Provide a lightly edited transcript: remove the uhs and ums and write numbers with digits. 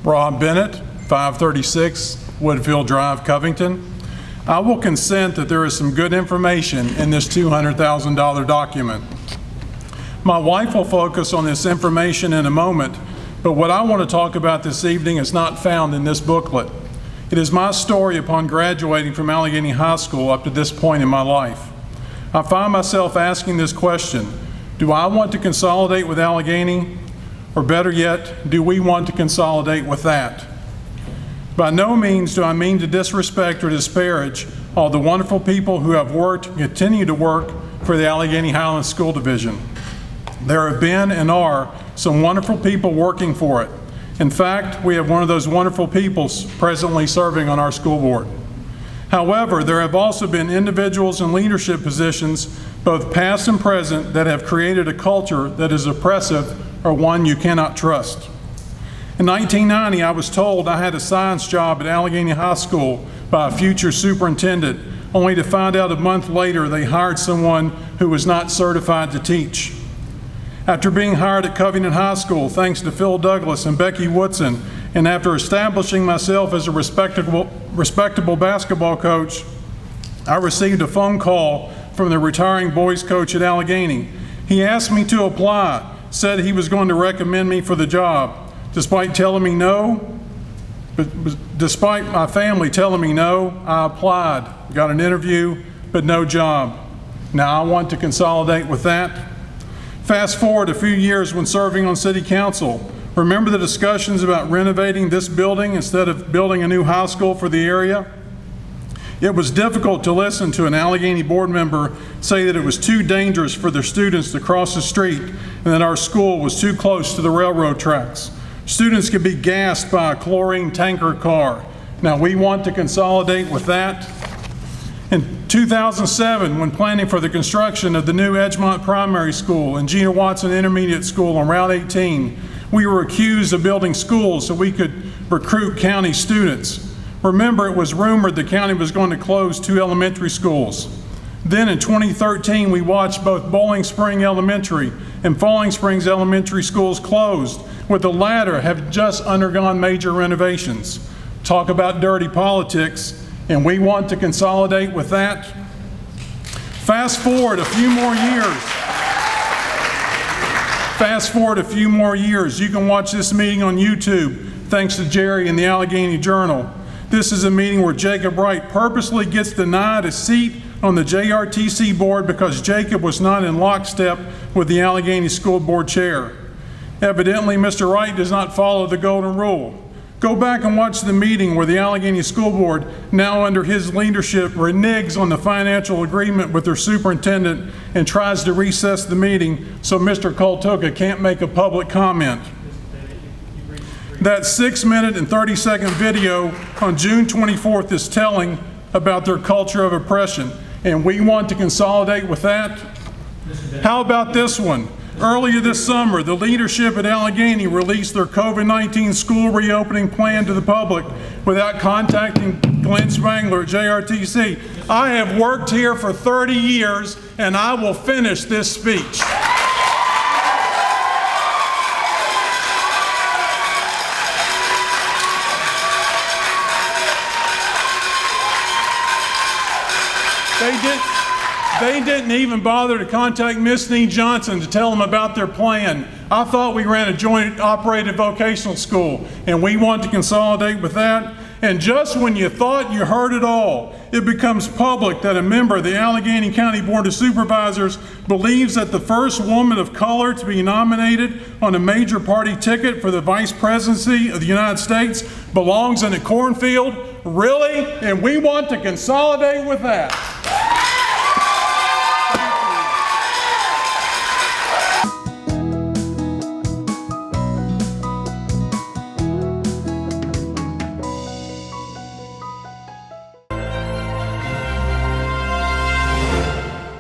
Rob Bennett, 536 Woodfield Drive, Covington. I will consent that there is some good information in this $200,000 document. My wife will focus on this information in a moment, but what I want to talk about this evening is not found in this booklet. It is my story upon graduating from Allegheny High School up to this point in my life. I find myself asking this question: do I want to consolidate with Allegheny? Or better yet, do we want to consolidate with that? By no means do I mean to disrespect or disparage all the wonderful people who have worked and continue to work for the Allegheny Highlands School Division. There have been and are some wonderful people working for it. In fact, we have one of those wonderful people presently serving on our school board. However, there have also been individuals in leadership positions, both past and present, that have created a culture that is oppressive or one you cannot trust. In 1990, I was told I had a science job at Allegheny High School by a future superintendent, only to find out a month later they hired someone who was not certified to teach. After being hired at Covington High School, thanks to Phil Douglas and Becky Woodson, and after establishing myself as a respectable basketball coach, I received a phone call from the retiring boys coach at Allegheny. He asked me to apply, said he was going to recommend me for the job. Despite telling me no, despite my family telling me no, I applied, got an interview, but no job. Now I want to consolidate with that. Fast forward a few years when serving on City Council. Remember the discussions about renovating this building instead of building a new high school for the area? It was difficult to listen to an Allegheny board member say that it was too dangerous for their students to cross the street and that our school was too close to the railroad tracks. Students could be gassed by a chlorine tanker car. Now we want to consolidate with that. In 2007, when planning for the construction of the new Edgemont Primary School and Gina Watson Intermediate School on Route 18, we were accused of building schools so we could recruit county students. Remember, it was rumored the county was going to close 2 elementary schools. Then in 2013, we watched both Bowling Spring Elementary and Falling Springs Elementary schools closed, with the latter have just undergone major renovations. Talk about dirty politics, and we want to consolidate with that. Fast forward a few more years. You can watch this meeting on YouTube, thanks to Jerry and the Allegheny Journal. This is a meeting where Jacob Wright purposely gets denied a seat on the JRTC board because Jacob was not in lockstep with the Allegheny School Board chair. Evidently, Mr. Wright does not follow the golden rule. Go back and watch the meeting where the Allegheny School Board, now under his leadership, reneges on the financial agreement with their superintendent and tries to recess the meeting so Mr. Coltoka can't make a public comment. That 6-minute and 30-second video on June 24th is telling about their culture of oppression, and we want to consolidate with that. How about this one? Earlier this summer, the leadership at Allegheny released their COVID-19 school reopening plan to the public without contacting Glenn Spangler at JRTC. I have worked here for 30 years, and I will finish this speech. They didn't even bother to contact Miss Nee Johnson to tell them about their plan. I thought we ran a joint operated vocational school, and we want to consolidate with that. And just when you thought you heard it all, it becomes public that a member of the Allegheny County Board of Supervisors believes that the first woman of color to be nominated on a major party ticket for the vice presidency of the United States belongs in a cornfield. Really? And we want to consolidate with that.